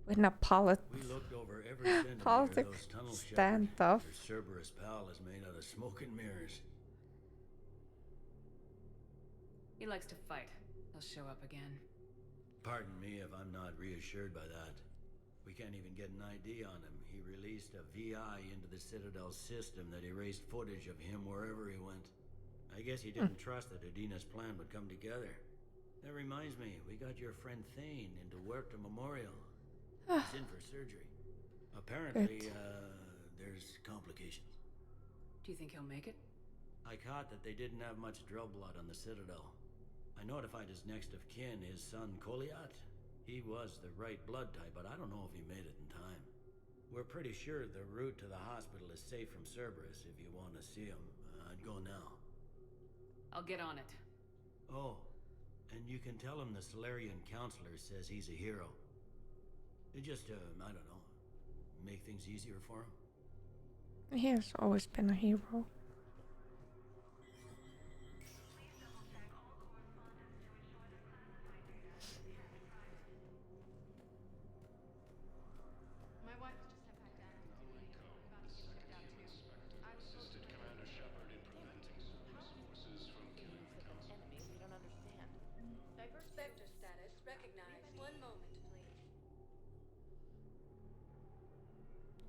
with a We looked over every centimeter of politics those tunnels, Shepard. standoff. Your Cerberus pal is made out of smoke and mirrors. He likes to fight. He'll show up again. Pardon me if I'm not reassured by that. We can't even get an ID on him. He released a VI into the Citadel system that erased footage of him wherever he went. I guess he didn't trust that Adina's plan would come together. That reminds me, we got your friend Thane into Huerta Memorial. He's in for surgery. Apparently, Good. there's complications. Do you think he'll make it? I caught that they didn't have much drill blood on the Citadel. I notified his next of kin, his son Koliat. He was the right blood type, but I don't know if he made it in time. We're pretty sure the route to the hospital is safe from Cerberus if you want to see him. I'd go now. I'll get on it. Oh, and you can tell him the Solarian counselor says he's a hero. It just, I don't know, make things easier for him. He has always been a hero. My wife has just headed back down. About to get checked out too. I was Assisted Commander Shepard in preventing Cerberus forces from killing the Council. Enemy we don't understand. diverse Vector status recognized. One moment, please.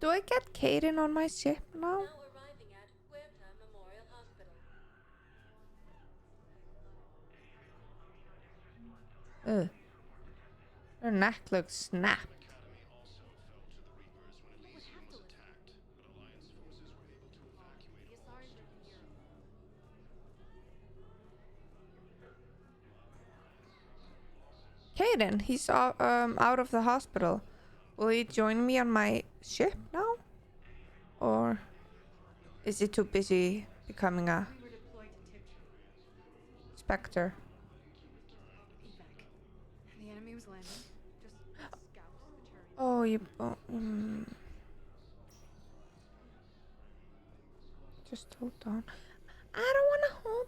Do I get Kaden on my ship now? Now arriving at Huerta Memorial Hospital. Ugh. Her neck looks snapped. Academy also fell to the Reapers when Elysium was attacked, but Alliance forces were able to evacuate the all Asari in Europe. Kaden, he's out of the hospital. Will he join me on my ship now? Or is he too busy becoming a We were deployed to Tiptree. specter? Feedback. The enemy was landing. Just scouts the turret. Oh, you. Just hold on. I don't want to hold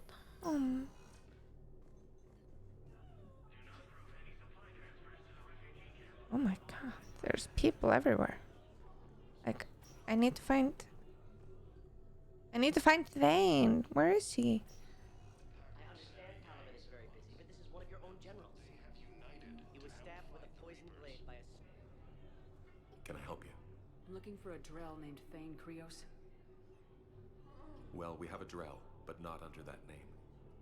on. Oh my god, there's people everywhere. Like, I need to find Thane. Where is he? I understand Taliban is very busy, but this is one of your own generals. they have united. He was stabbed with a poisoned blade by a... Can I help you? I'm looking for a Drell named Thane Krios. Well, we have a Drell, but not under that name.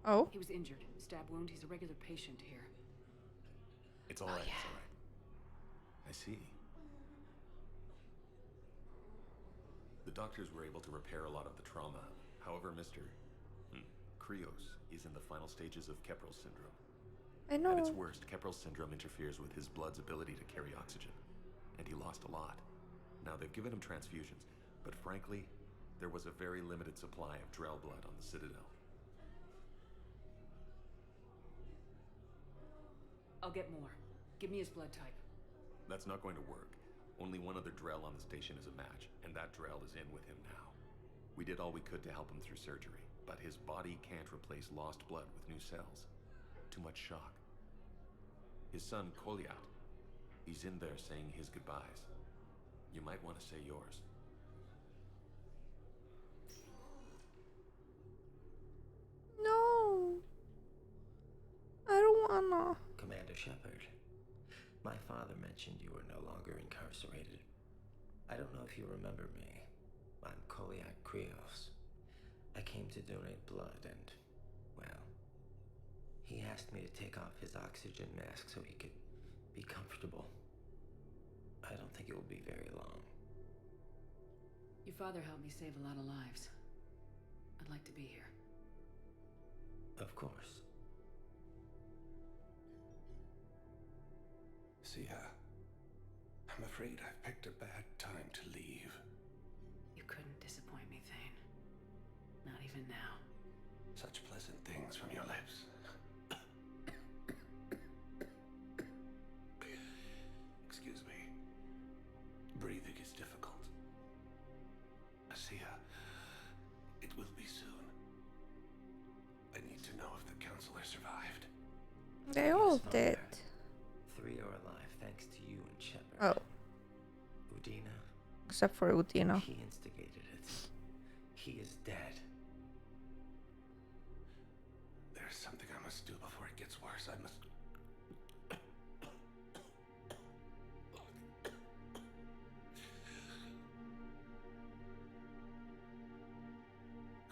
Oh, He was injured. Stab wound. He's a regular patient here. It's all right. It's all right. I see. The doctors were able to repair a lot of the trauma. However, Mr. Krios is in the final stages of Keppel syndrome. I At its know. worst, Keppel syndrome interferes with his blood's ability to carry oxygen, and he lost a lot. Now, they've given him transfusions, but frankly, there was a very limited supply of Drell blood on the Citadel. I'll get more. Give me his blood type. That's not going to work. Only one other Drell on the station is a match, and that Drell is in with him now. We did all we could to help him through surgery, but his body can't replace lost blood with new cells. Too much shock. His son, Koliat, he's in there saying his goodbyes. You might want to say yours. No. I don't wanna. Commander Shepard, my father mentioned you were no longer incarcerated. I don't know if you remember me. I'm Koliak Krios. I came to donate blood and, well, he asked me to take off his oxygen mask so he could be comfortable. I don't think it will be very long. Your father helped me save a lot of lives. I'd like to be here. Of course. See, I'm afraid I've picked a bad time to leave. You couldn't disappoint me, Thane. Not even now. Such pleasant things from your lips. Excuse me. Breathing is difficult. Asia, it will be soon. I need to know if the counselor survived. They all Yes, did. Father. 3 are alive thanks to you and Shepard. Oh, except for Udino. He instigated it. He is dead. There's something I must do before it gets worse. I must...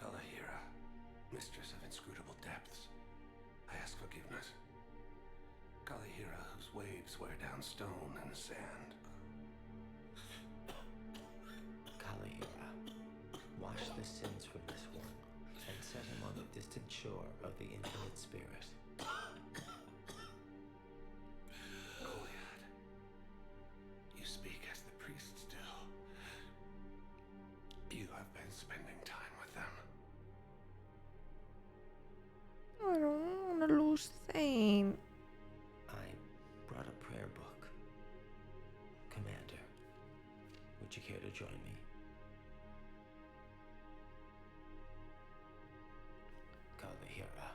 Kalahira, mistress of inscrutable depths, I ask forgiveness. Kalahira, whose waves wear down stone and sand. Kalahira, wash the sins from this one and set him on the distant shore of the infinite spirit. Goliad, you speak as the priests do. You have been spending time with them. I don't want to lose Thane. I brought a prayer book. Commander, would you care to join me? Kalahira,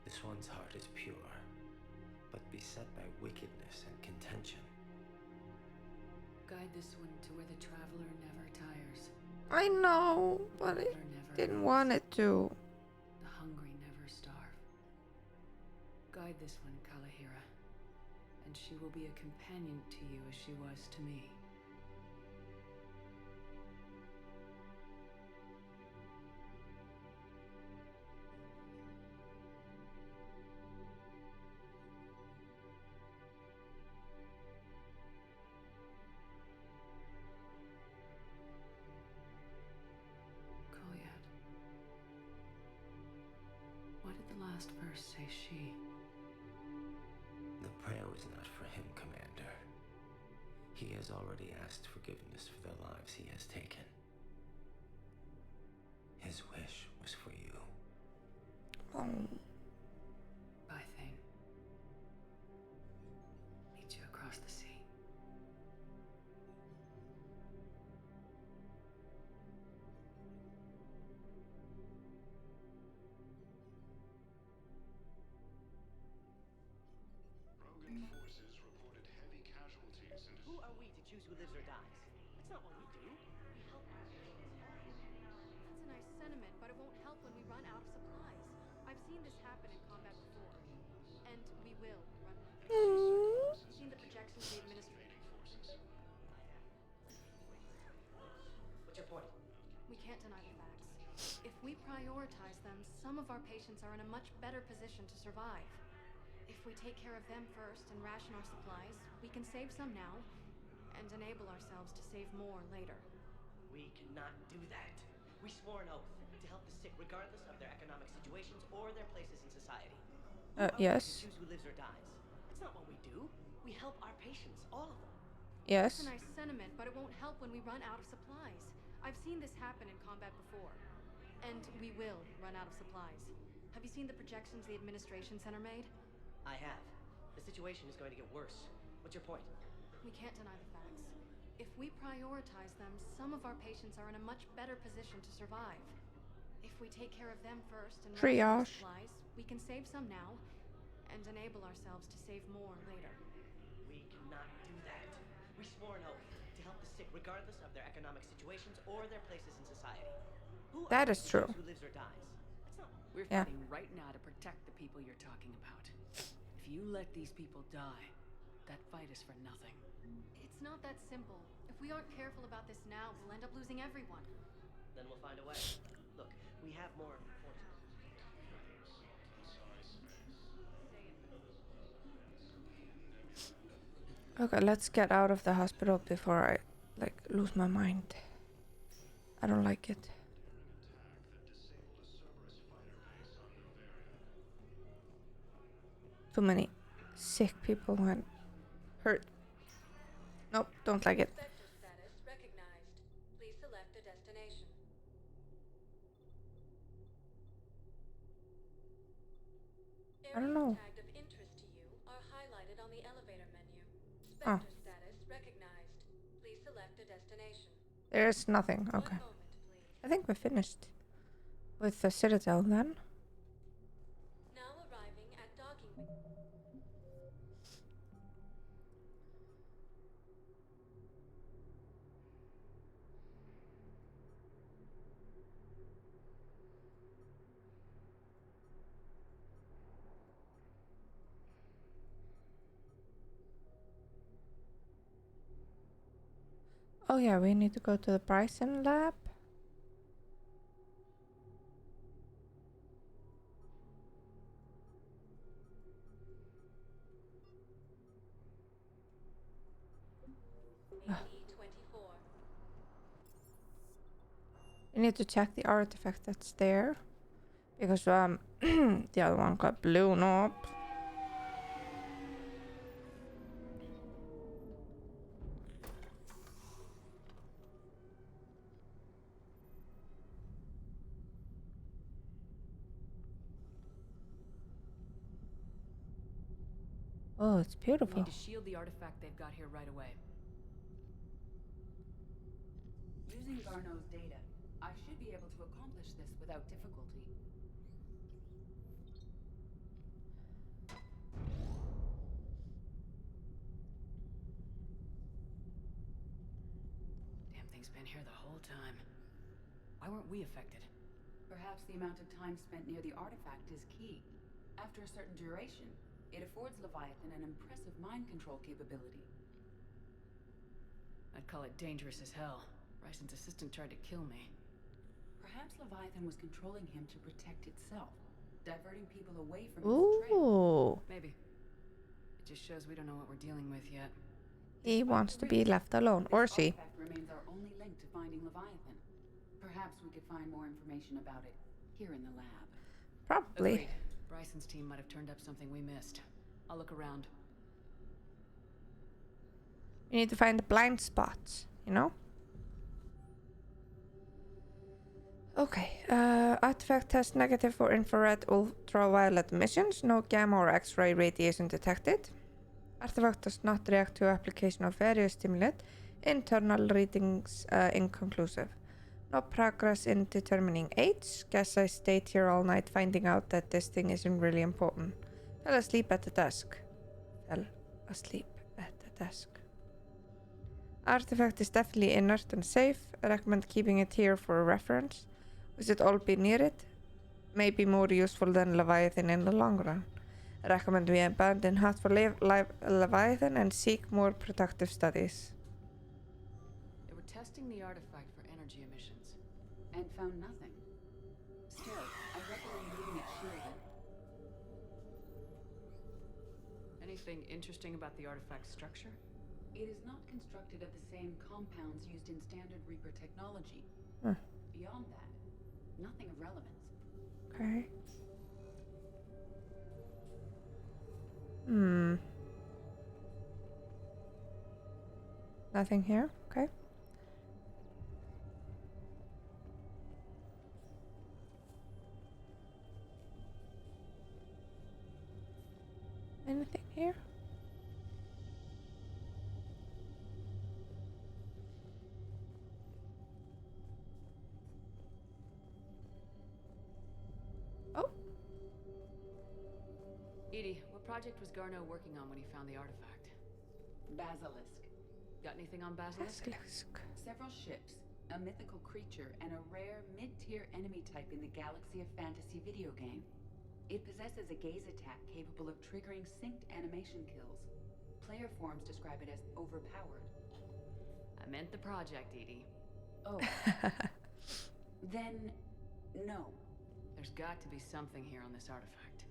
this one's heart is pure, but beset by wickedness and contention. Guide this one to where the traveler never tires. I know, but I didn't want it to. The hungry never starve. Guide this one, Kalahira, and she will be a companion to you as she was to me. Kolyat. Why did the last verse say she? The prayer was not for him, Commander. He has already asked forgiveness for the lives he has taken. His wish was for you. Oh. Bye, Thane. Meet you across the sea. Rogan forces reported heavy casualties and... Who are we to choose who lives or dies? That's not what we do. We help our patients. That's a nice sentiment, but it won't help when we run out of supplies. I've seen this happen in combat before. And we will run. Seen the projections the administration. What's your point? We can't deny the facts. If we prioritize them, some of our patients are in a much better position to survive. If we take care of them first and ration our supplies, we can save some now and enable ourselves to save more later. We cannot do that. We swore an oath to help the sick regardless of their economic situations or their places in society. Who are we to Yes. choose who lives or dies? That's not what we do. We help our patients, all of them. That's Yes. a nice sentiment, but it won't help when we run out of supplies. I've seen this happen in combat before. And we will run out of supplies. Have you seen the projections the administration center made? I have. The situation is going to get worse. What's your point? We can't deny the facts. If we prioritize them, some of our patients are in a much better position to survive. If we take care of them first and ration our Triage. supplies, we can save some now and enable ourselves to save more later. We cannot do that. We swore an oath to help the sick regardless of their economic situations or their places in society. Who are That we is to true. choose who lives or dies? That's not... We're Yeah. fighting right now to protect the people you're talking about. If you let these people die, that fight is for nothing. It's not that simple. If we aren't careful about this now, we'll end up losing everyone. Then we'll find a way. Look, we have more forces. Okay, let's get out of the hospital before I like lose my mind. I don't like it. Too many sick people and hurt. Nope, don't like it. Sector status recognized. Please select a destination. I don't Areas know. tagged of interest to you are highlighted on the elevator menu. Oh. Spectre status recognized. Please select a destination. There's nothing. Okay. 1 moment, please. I think we finished with the Citadel then. Now arriving at docking. Oh yeah, we need to go to the Bryson lab. We need to check the artifact that's there. Because the other one got blown up. Oh, it's We beautiful. need to shield the artifact they've got here right away. Using Garneau's data, I should be able to accomplish this without difficulty. Damn thing's been here the whole time. Why weren't we affected? Perhaps the amount of time spent near the artifact is key. After a certain duration, it affords Leviathan an impressive mind control capability. I'd call it dangerous as hell. Bryson's assistant tried to kill me. Perhaps Leviathan was controlling him to protect itself, diverting people away from its trail. Ooh. Maybe. It just shows we don't know what we're dealing with yet. He wants to be left alone, or she. This artifact remains our only link to finding Leviathan. Perhaps we could find more information about it here in the lab. Probably. Agreed. Bryson's team might have turned up something we missed. I'll look around. We need to find the blind spots, you know? Okay, artifact test negative for infrared ultraviolet emissions, no gamma or X-ray radiation detected. Artifact does not react to application of various stimulant. Internal readings inconclusive. No progress in determining age. Guess I stayed here all night finding out that this thing isn't really important. Fell asleep at the desk. Artifact is definitely inert and safe. I recommend keeping it here for reference. We should all be near it. May be more useful than Leviathan in the long run. I recommend we abandon Hut for Leviathan and seek more productive studies. They were testing the artifact for energy emissions. And found nothing. Still, I recommend leaving it shielded. Anything interesting about the artifact's structure? It is not constructed of the same compounds used in standard Reaper technology. Beyond that, nothing of relevance. Okay. Nothing here. Okay. Anything here? Oh. Edie, what project was Garneau working on when he found the artifact? Basilisk. Got anything on Basilisk? Several ships, a mythical creature, and a rare mid-tier enemy type in the Galaxy of Fantasy video game. It possesses a gaze attack capable of triggering synced animation kills. Player forums describe it as overpowered. I meant the project, Edie. Oh. Then, no. There's got to be something here on this artifact.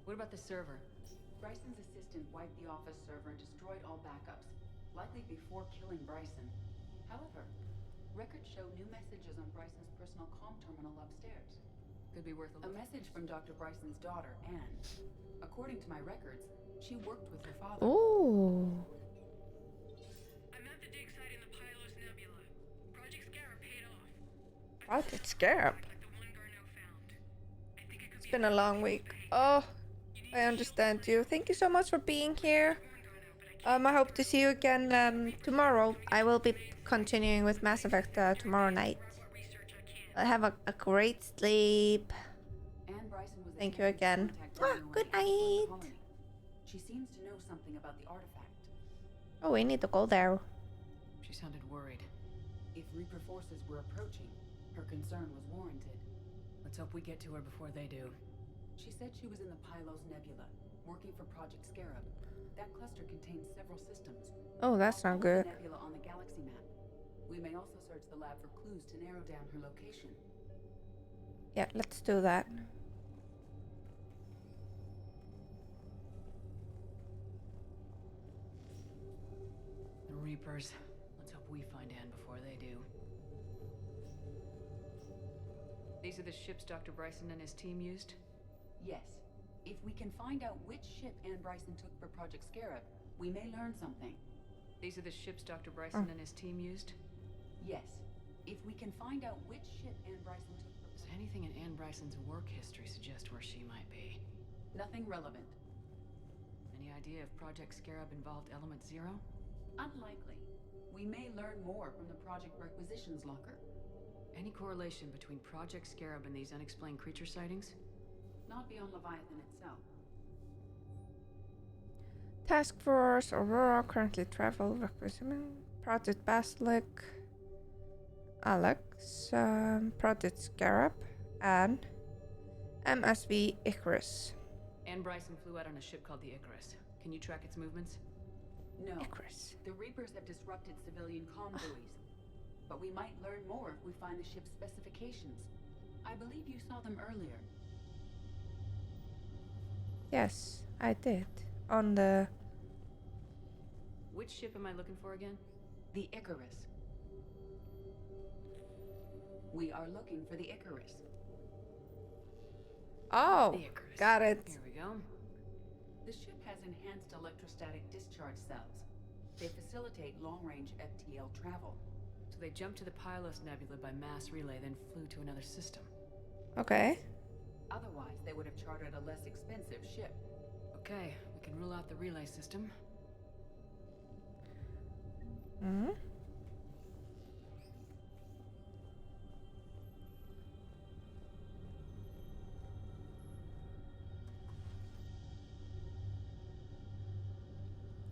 What about the server? Bryson's assistant wiped the office server and destroyed all backups, likely before killing Bryson. However, records show new messages on Bryson's personal comm terminal upstairs. Could be worth a look. A message from Dr. Bryson's daughter, Anne. According to my records, she worked with her father. Ooh. I'm at the dig site in the Pylos Nebula. Project Scarab paid off. Project Scarab? Like the one Garneau found. I think it could It's be been a long week. Oh, I understand you. Thank you so much for being here. I hope to see you again tomorrow. I will be continuing with Mass Effect tomorrow night. Have a great sleep. Anne Bryson was Thank you again. Good night. She seems to know something about the artifact. Oh, we need to go there. She sounded worried. If Reaper forces were approaching, her concern was warranted. Let's hope we get to her before they do. She said she was in the Pylos Nebula, working for Project Scarab. That cluster contains several systems. Oh, that's not good. The nebula on the galaxy map. may also search the lab for clues to narrow down her location. Yeah, let's do that. The Reapers. Let's hope we find Anne before they do. These are the ships Dr. Bryson and his team used? Yes. If we can find out which ship Anne Bryson took for Project Scarab, we may learn something. These are the ships Dr. Bryson and his team used? Yes. If we can find out which ship Anne Bryson took for... Does anything in Anne Bryson's work history suggest where she might be? Nothing relevant. Any idea if Project Scarab involved Element Zero? Unlikely. We may learn more from the Project Requisitions Locker. Any correlation between Project Scarab and these unexplained creature sightings? Not beyond Leviathan itself. Task Force Aurora currently travel requisition. Project Basilic, Alex, Project Scarab, and MSV Icarus. Anne Bryson flew out on a ship called the Icarus. Can you track its movements? No. Icarus. The Reapers have disrupted civilian comm buoys. But we might learn more if we find the ship's specifications. I believe you saw them earlier. Yes, I did. On the... Which ship am I looking for again? The Icarus. We are looking for the Icarus. Oh, The Icarus. got it. Here we go. The ship has enhanced electrostatic discharge cells. They facilitate long-range FTL travel. So they jumped to the Pylos Nebula by mass relay, then flew to another system. Okay. Otherwise, they would have chartered a less expensive ship. Okay, we can rule out the relay system. Hmm?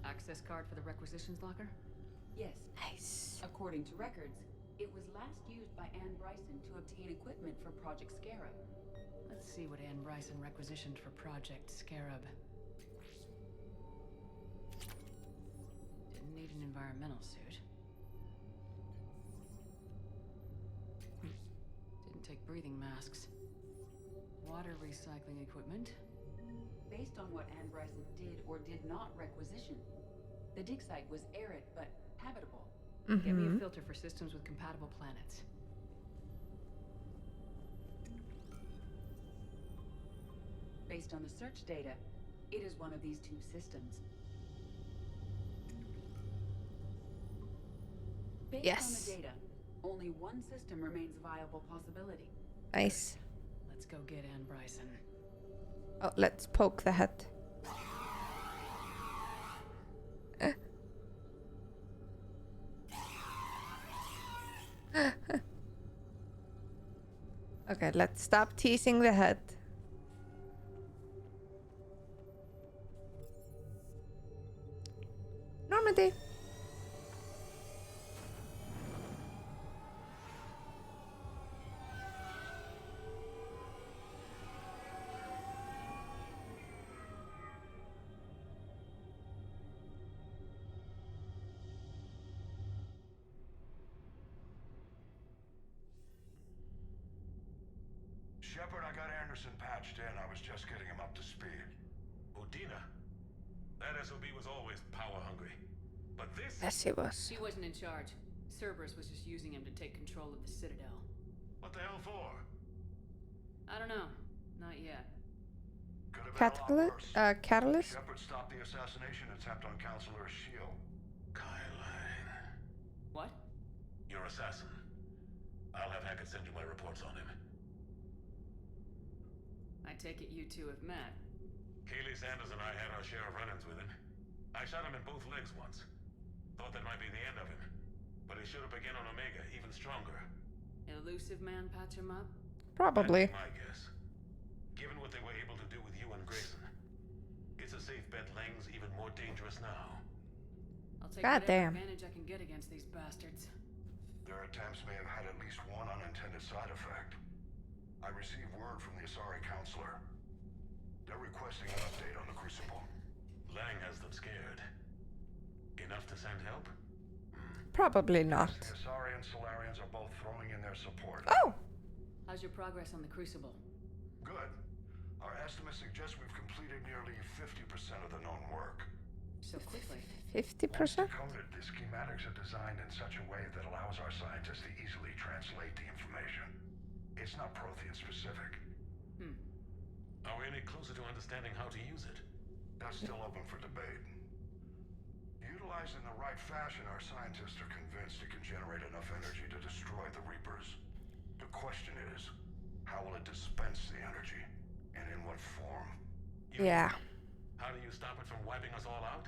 Access card for the requisitions locker? Yes. Nice. According to records, it was last used by Anne Bryson to obtain equipment for Project Scarab. Let's see what Anne Bryson requisitioned for Project Scarab. Didn't need an environmental suit. Didn't take breathing masks. Water recycling equipment. Based on what Anne Bryson did or did not requisition, the dig site was arid but habitable. Get me Mm-hmm. a filter for systems with compatible planets. Based on the search data, it is one of these two systems. Based Yes. on the data, only one system remains a viable possibility. Nice. Let's go get Anne Bryson. Oh, let's poke the head. Okay, let's stop teasing the head. Normandy. Shepard, I got Anderson patched in. I was just getting him up to speed. Udina? That SOB was always power hungry. But this... Yes, he was. He wasn't in charge. Cerberus was just using him to take control of the Citadel. What the hell for? I don't know. Not yet. Could have been a lot Catalyst? worse. Catalyst? Shepard stopped the assassination attempt on Counselor Shield. Kylan. What? Your assassin. I'll have Hackett send you my reports on him. I take it you two have met. Kaylee Sanders and I had our share of run-ins with him. I shot him in both legs once. Thought that might be the end of him. But he showed up again on Omega, even stronger. Elusive man patch him up? Probably. That's my guess. Given what they were able to do with you and Grayson, it's a safe bet Lang's even more dangerous now. I'll take God whatever damn. advantage I can get against these bastards. Their attempts may have had at least one unintended side effect. I received word from the Asari Counselor. They're requesting an update on the Crucible. Lang has them scared. Enough to send help? Probably not. The Asari and Solarians are both throwing in their support. Oh! How's your progress on the Crucible? Good. Our estimates suggest we've completed nearly 50% of the known work. So quickly. 50%? Once decoded, the schematics are designed in such a way that allows our scientists to easily translate the information. It's not Prothean specific. Are we any closer to understanding how to use it? That's still open for debate. Utilized in the right fashion, our scientists are convinced it can generate enough energy to destroy the Reapers. The question is, how will it dispense the energy? And in what form? Yeah. How do you stop it from wiping us all out?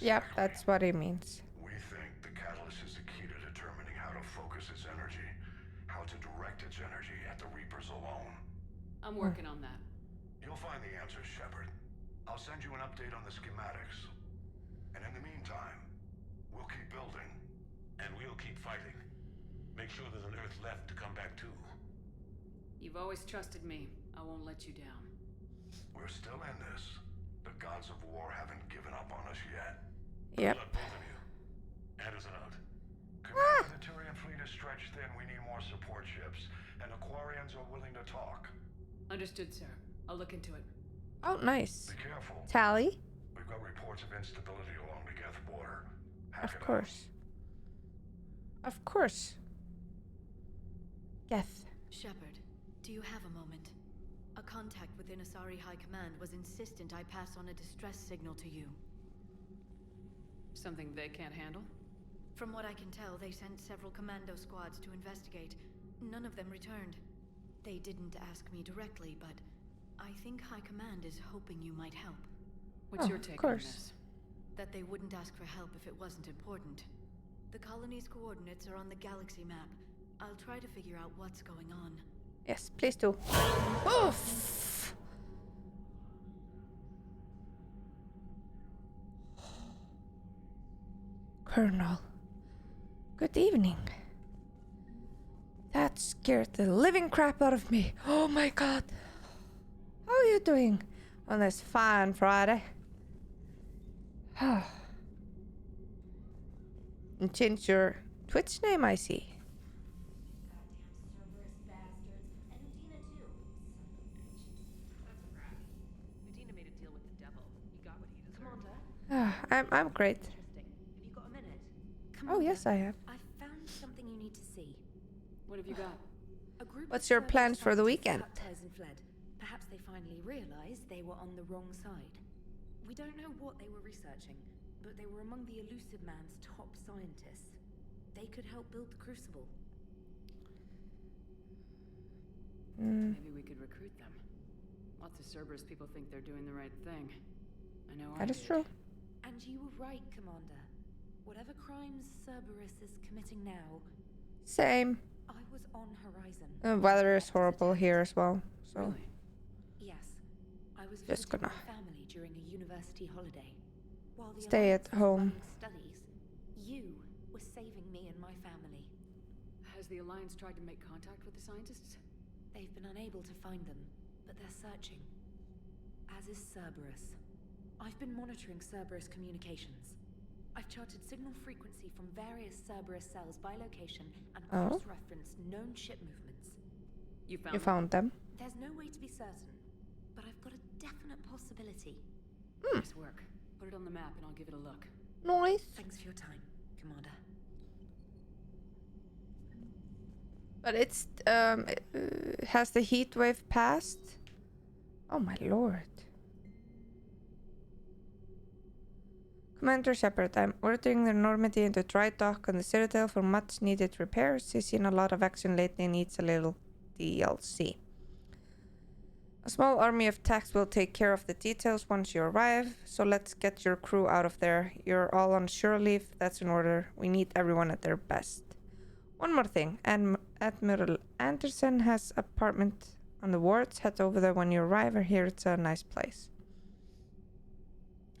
Yep, that's what he means. We think the catalyst is the key to determining how to focus its energy, how to direct its energy at the Reapers alone. I'm working on that. You'll find the answers, Shepard. I'll send you an update on the schematics. And in the meantime, we'll keep building. And we'll keep fighting. Make sure there's an Earth left to come back to. You've always trusted me. I won't let you down. We're still in this. The gods of war haven't given up on us yet. Yep. Good luck, both of you. Anderson out. Commander, the Turian fleet is stretched thin. We need more support ships. And the Quarians are willing to talk. Understood, sir. I'll look into it. Oh, nice. Be careful. Tally? We've got reports of instability along the Geth border. Of course. Of course. Geth. Shepard, do you have a moment? A contact within Asari High Command was insistent I pass on a distress signal to you. Something they can't handle? From what I can tell, they sent several commando squads to investigate. None of them returned. They didn't ask me directly, but I think High Command is hoping you might help. What's your take on this? That they wouldn't ask for help if it wasn't important. The colony's coordinates are on the galaxy map. I'll try to figure out what's going on. Yes, please do. Oof! Colonel. Good evening. That scared the living crap out of me. Oh my god. How are you doing on this fine Friday? And change your Twitch name, I see. I'm great. Have you got a minute? Oh yes, I have. I found something you need to see. What have you got? A group What's of your plans for the scientists weekend? cut ties and fled. Perhaps they finally realized they were on the wrong side. We don't know what they were researching, but they were among the Elusive Man's top scientists. They could help build the Crucible. Maybe we could recruit them. Lots of Cerberus people think they're doing the right thing. I know I That is did. true. And you were right, Commander. Whatever crimes Cerberus is committing now, Same. I was on Horizon. The weather is horrible here as well, so Really? Yes. I was Just visiting gonna my family during a university holiday. While the stay Alliance at was home. running studies, you were saving me and my family. Has the Alliance tried to make contact with the scientists? They've been unable to find them, but they're searching. As is Cerberus. I've been monitoring Cerberus communications. I've charted signal frequency from various Cerberus cells by location and cross-referenced known ship movements. You found you found them. There's no way to be certain, but I've got a definite possibility. Nice work. Put it on the map and I'll give it a look. Nice. Thanks for your time, Commander. But it's has the heat wave passed? Oh my lord. Commander Shepard, I'm ordering the Normandy into dry dock on the Citadel for much needed repairs. He's seen a lot of action lately and needs a little DLC. A small army of techs will take care of the details once you arrive, so let's get your crew out of there. You're all on shore leave, that's in order. We need everyone at their best. One more thing, Admiral Anderson has apartment on the wards. Head over there when you arrive. I hear it's a nice place.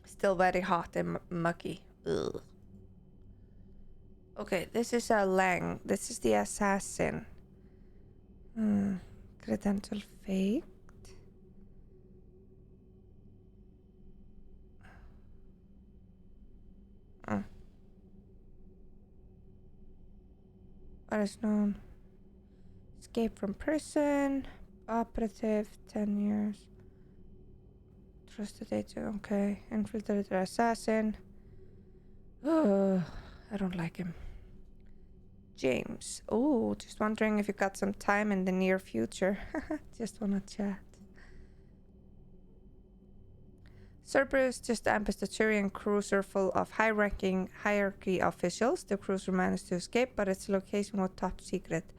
Still very hot and mucky. Ugh. Okay, this is a Lang. This is the assassin. Credential faked. What is known? Escape from prison. Operative, 10 years. Trusted agent, okay. Infiltrator assassin. Oh, I don't like him. James. Oh, just wondering if you got some time in the near future. Just wanna chat. Cerberus just ambushed a Turian cruiser full of high-ranking hierarchy officials. The cruiser managed to escape, but its location was top secret.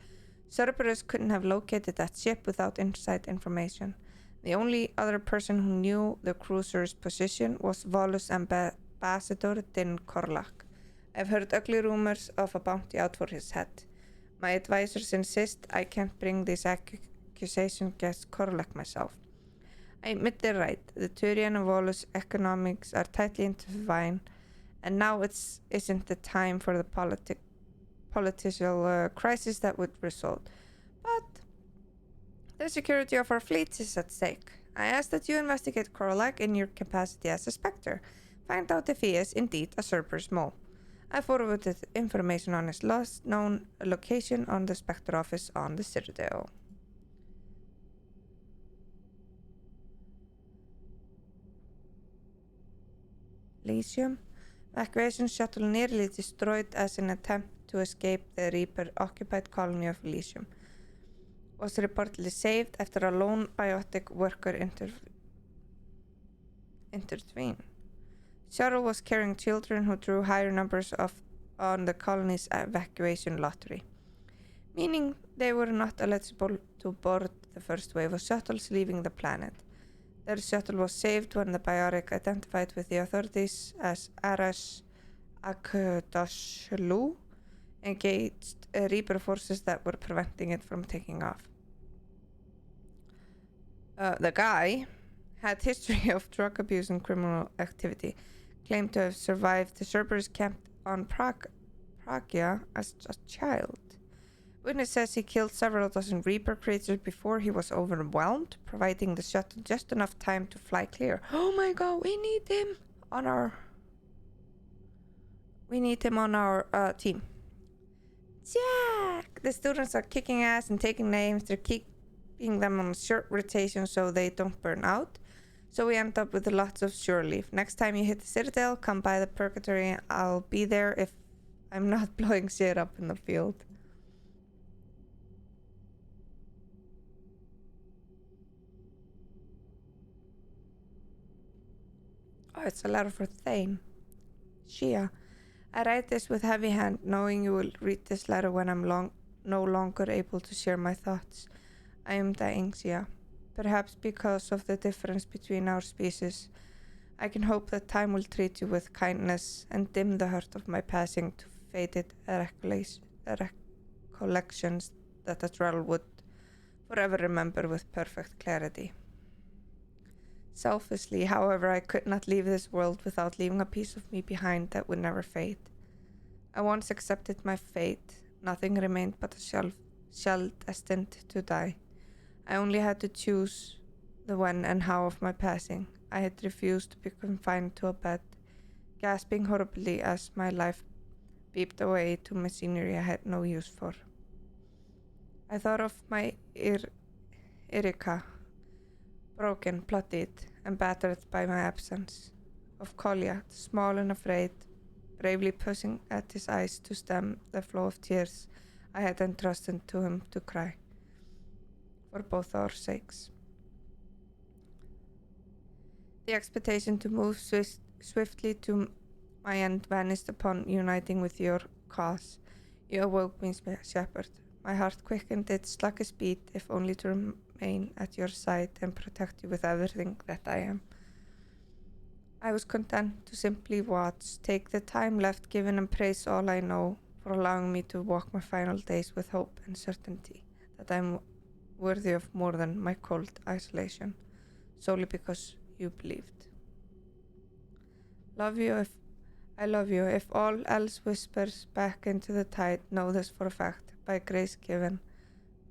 Cerberus couldn't have located that ship without inside information. The only other person who knew the cruiser's position was Volus Ambassador Din Korlak. I've heard ugly rumors of a bounty out for his head. My advisors insist I can't bring this accusation against Korlak myself. I admit they're right. The Turian and Volus economics are tightly intertwined, and now isn't the time for the political crisis that would result. But the security of our fleets is at stake. I ask that you investigate Korlak in your capacity as a Spectre. Find out if he is indeed a Cerberus mole. I forwarded information on his last known location on the Spectre office on the Citadel. Elysium. Evacuation shuttle nearly destroyed as an attempt to escape the Reaper-occupied colony of Elysium. Was reportedly saved after a lone biotic worker intervened. Shuttle was carrying children who drew higher numbers on the colony's evacuation lottery, meaning they were not eligible to board the first wave of shuttles leaving the planet. Their shuttle was saved when the biotic, identified with the authorities as Arash Akdoshlu, engaged Reaper forces that were preventing it from taking off. The guy had history of drug abuse and criminal activity, claimed to have survived the Cerberus camp on Pragia as a child. Witness says he killed several dozen Reaper creatures before he was overwhelmed, providing the shuttle just enough time to fly clear. Oh my god, we need him on our team. Jack! The students are kicking ass and taking names. They're keeping them on short rotation so they don't burn out. So we end up with lots of shore leave. Next time you hit the Citadel, come by the Purgatory. I'll be there if I'm not blowing shit up in the field. Oh, it's a letter for Thane. Shia. I write this with heavy hand, knowing you will read this letter when I'm no longer able to share my thoughts. I am dying, Shia. Perhaps because of the difference between our species. I can hope that time will treat you with kindness and dim the hurt of my passing to faded recollections that a Drell would forever remember with perfect clarity. Selfishly, however, I could not leave this world without leaving a piece of me behind that would never fade. I once accepted my fate. Nothing remained but a shell destined to die. I only had to choose the when and how of my passing. I had refused to be confined to a bed, gasping horribly as my life beeped away to machinery I had no use for. I thought of my Erika, broken, bloodied, and battered by my absence. Of Kolya, small and afraid, bravely pushing at his eyes to stem the flow of tears I had entrusted to him to cry. For both our sakes. The expectation to move swiftly to my end vanished upon uniting with your cause. You awoke me, Shepherd. My heart quickened its sluggish beat, if only to remain at your side and protect you with everything that I am. I was content to simply watch, take the time left given and praise all I know for allowing me to walk my final days with hope and certainty that I'm worthy of more than my cold isolation, solely because you believed. I love you. If all else whispers back into the tide, know this for a fact. By grace given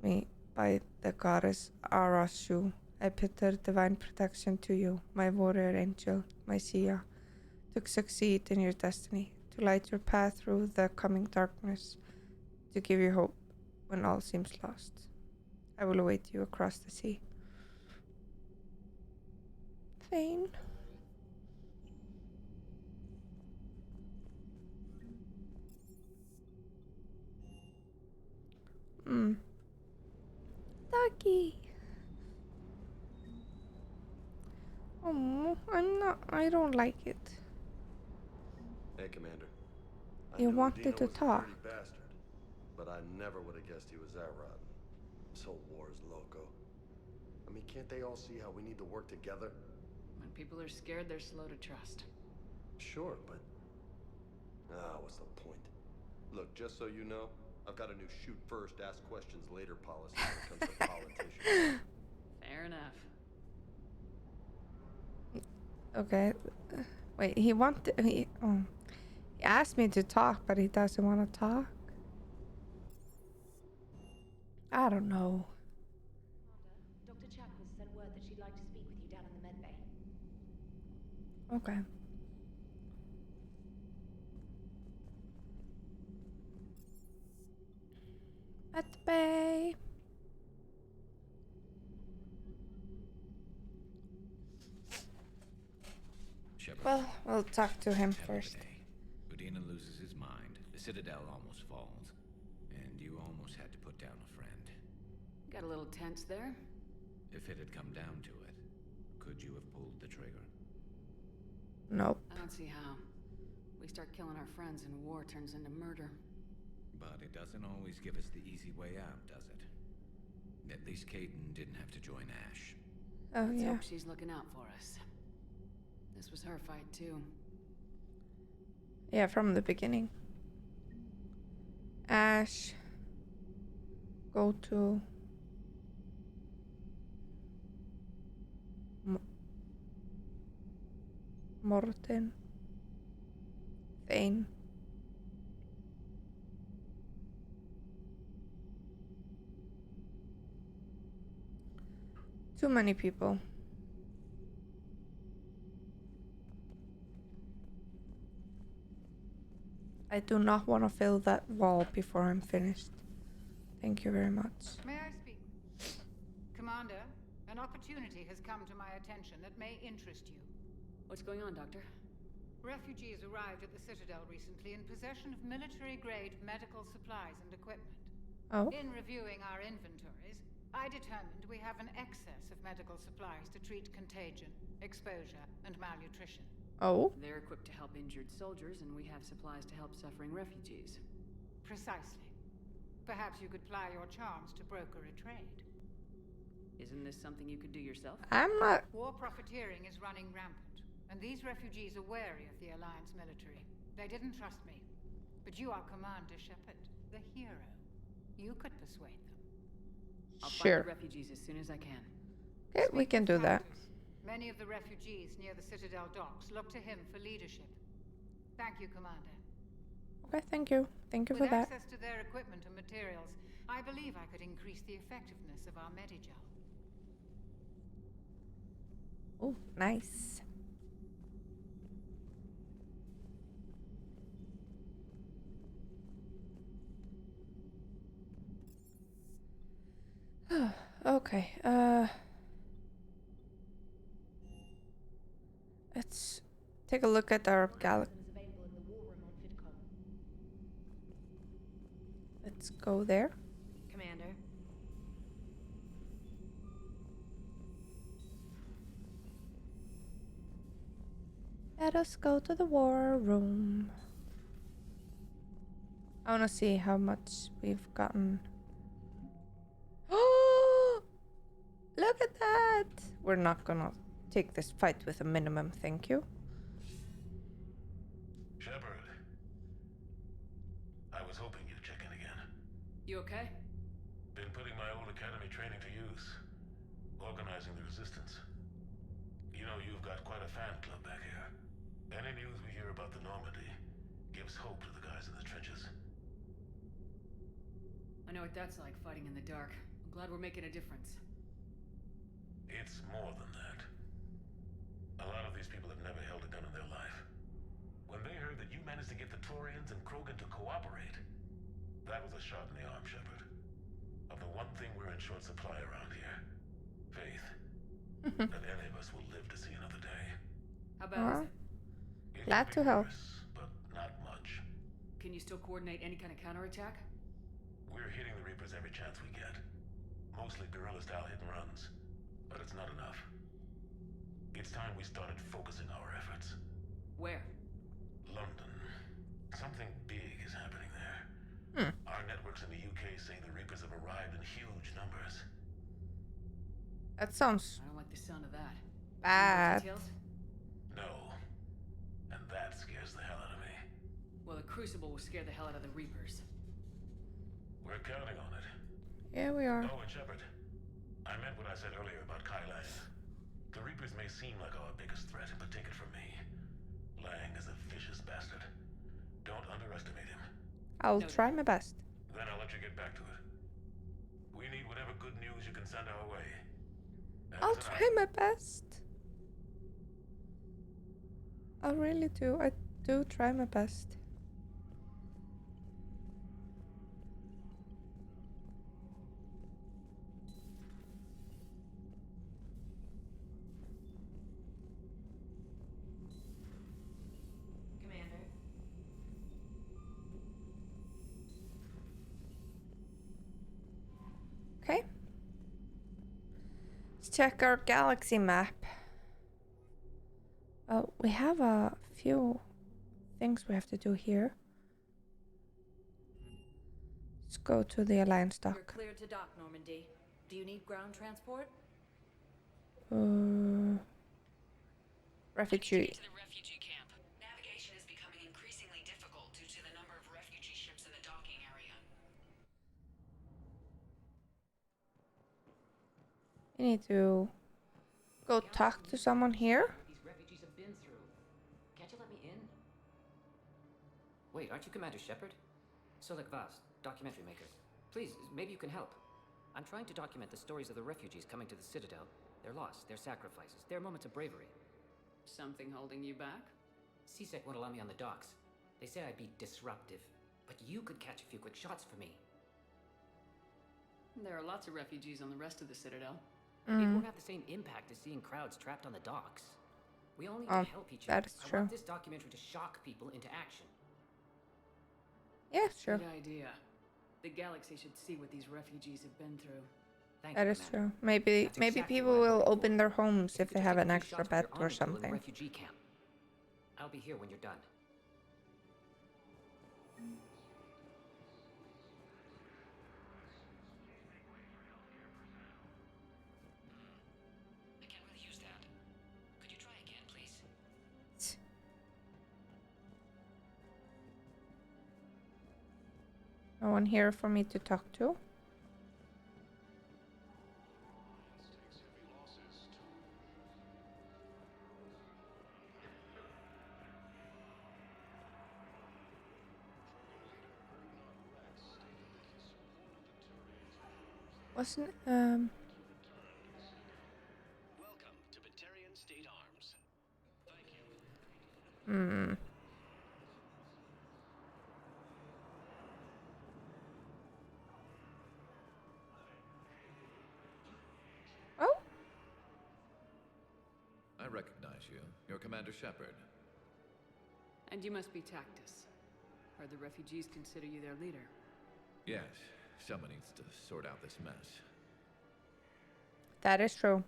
me by the goddess Arashu, I picture divine protection to you, my warrior angel, my Sia, to succeed in your destiny, to light your path through the coming darkness, to give you hope when all seems lost. I will await you across the sea. Thane. Ducky. Oh, I don't like it. Hey, Commander. You knew wanted Dino to was a talk. dirty bastard, but I never would have guessed he was that rotten. So war's loco. I mean, can't they all see how we need to work together? When people are scared, they're slow to trust. Sure, but... what's the point? Look, just so you know, I've got a new shoot first, ask questions later policy when it comes to politicians. Fair enough. Okay. Wait, he asked me to talk, but he doesn't want to talk. I don't know. Dr. Chapels sent word that she'd like to speak with you down in the med bay. Okay. Med bay. Shepard. Well, we'll talk to him first. Udina loses his mind, the Citadel almost falls, and you almost had to put down a friend. Got a little tense there? If it had come down to it, could you have pulled the trigger? Nope. I don't see how. We start killing our friends and war turns into murder. But it doesn't always give us the easy way out, does it? At least Caden didn't have to join Ash. Oh, Let's yeah. hope she's looking out for us. This was her fight, too. Yeah, from the beginning. Ash. Go to... Morten. Thane. Too many people. I do not want to fill that wall before I'm finished. Thank you very much. May I speak? Commander, an opportunity has come to my attention that may interest you. What's going on, Doctor? Refugees arrived at the Citadel recently in possession of military-grade medical supplies and equipment. Oh? In reviewing our inventories, I determined we have an excess of medical supplies to treat contagion, exposure, and malnutrition. Oh? They're equipped to help injured soldiers, and we have supplies to help suffering refugees. Precisely. Perhaps you could ply your charms to broker a trade. Isn't this something you could do yourself? I'm not... War profiteering is running rampant, and these refugees are wary of the Alliance military. They didn't trust me. But you are Commander Shepard, the hero. You could persuade them. I'll Sure. find the refugees as soon as I can. Okay, we can do that. Many of the refugees near the Citadel docks look to him for leadership. Thank you, Commander. Okay, thank you. Thank you With for that. access to their equipment and materials, I believe I could increase the effectiveness of our Medigel. Oh, nice. Okay, let's take a look at our galaxy. Let's go there. Commander. Let us go to the war room. I want to see how much we've gotten. Oh! Look at that! We're not gonna take this fight with a minimum, thank you. Shepard. I was hoping you'd check in again. You okay? Been putting my old academy training to use. Organizing the resistance. You know, you've got quite a fan club back here. Any news we hear about the Normandy gives hope to the guys in the trenches. I know what that's like, fighting in the dark. I'm glad we're making a difference. It's more than that. A lot of these people have never held a gun in their life. When they heard that you managed to get the Torians and Krogan to cooperate, That was a shot in the arm, Shepard. Of the one thing we're in short supply around here, faith. That any of us will live to see another day. How bad is it? Glad to help. Worse, but not much. Can you still coordinate any kind of counterattack? We're hitting the Reapers every chance we get. Mostly guerrilla-style hit and runs. But it's not enough. It's time we started focusing our efforts. Where? London. Something big is happening there. Our networks in the UK say the Reapers have arrived in huge numbers. That sounds I don't like the sound of that. bad. Any more details? No. And that scares the hell out of me. Well, the Crucible will scare the hell out of the Reapers. We're counting on it. Yeah, we are. Oh, and Shepard, I meant what I said earlier about Kai Lang. The Reapers may seem like our biggest threat, but take it from me. Lang is a vicious bastard. Don't underestimate him. I'll try my best. Then I'll let you get back to it. We need whatever good news you can send our way. I'll try my best. I really do. I do try my best. Commander. Okay. Let's check our galaxy map. Well, we have a few things we have to do here. Let's go to the Alliance You're dock. cleared to dock, Normandy. Do you need ground transport? Refugee. To the refugee camp. Navigation is becoming increasingly difficult due to the number of refugee ships in the docking area. We need to go talk to someone here. These refugees have been through. Can't you let me in? Wait, aren't you Commander Shepard? Solek Vaz, documentary maker. Please, maybe you can help. I'm trying to document the stories of the refugees coming to the Citadel. Their loss, their sacrifices, their moments of bravery. Something holding you back? CSEC won't allow me on the docks. They say I'd be disruptive. But you could catch a few quick shots for me. There are lots of refugees on the rest of the Citadel. It won't have the same impact as seeing crowds trapped on the docks. We all need to help each other. That is I true. want this documentary to shock people into action. Yeah, sure. Good idea. The galaxy should see what these refugees have been through. That is true. Maybe people will open their homes if they have an extra bed or something. Refugee camp. I'll be here when you're done. I can't really use that. Could you try again, please? No one here for me to talk to. Wasn't Welcome to Batarian State Arms. Thank you. Oh? I recognize you. You're Commander Shepard. And you must be Tactus. Heard the refugees consider you their leader. Yes, someone needs to sort out this mess. That is true.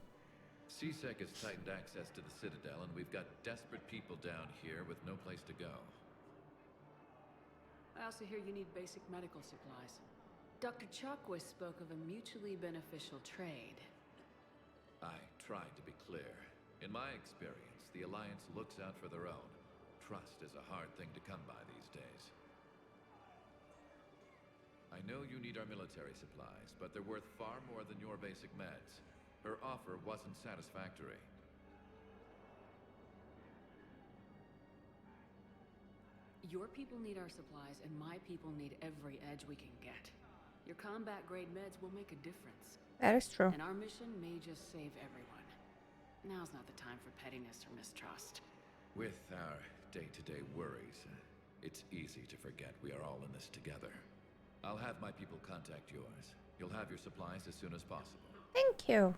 CSEC has tightened access to the Citadel, and we've got desperate people down here with no place to go. I also hear you need basic medical supplies. Dr. Chakwas spoke of a mutually beneficial trade. I tried to be clear. In my experience, the Alliance looks out for their own. Trust is a hard thing to come by these days. I know you need our military supplies, but they're worth far more than your basic meds. Her offer wasn't satisfactory. Your people need our supplies, and my people need every edge we can get. Your combat-grade meds will make a difference. That is true. And our mission may just save everyone. Now's not the time for pettiness or mistrust. With our day-to-day worries, it's easy to forget we are all in this together. I'll have my people contact yours. You'll have your supplies as soon as possible. Thank you.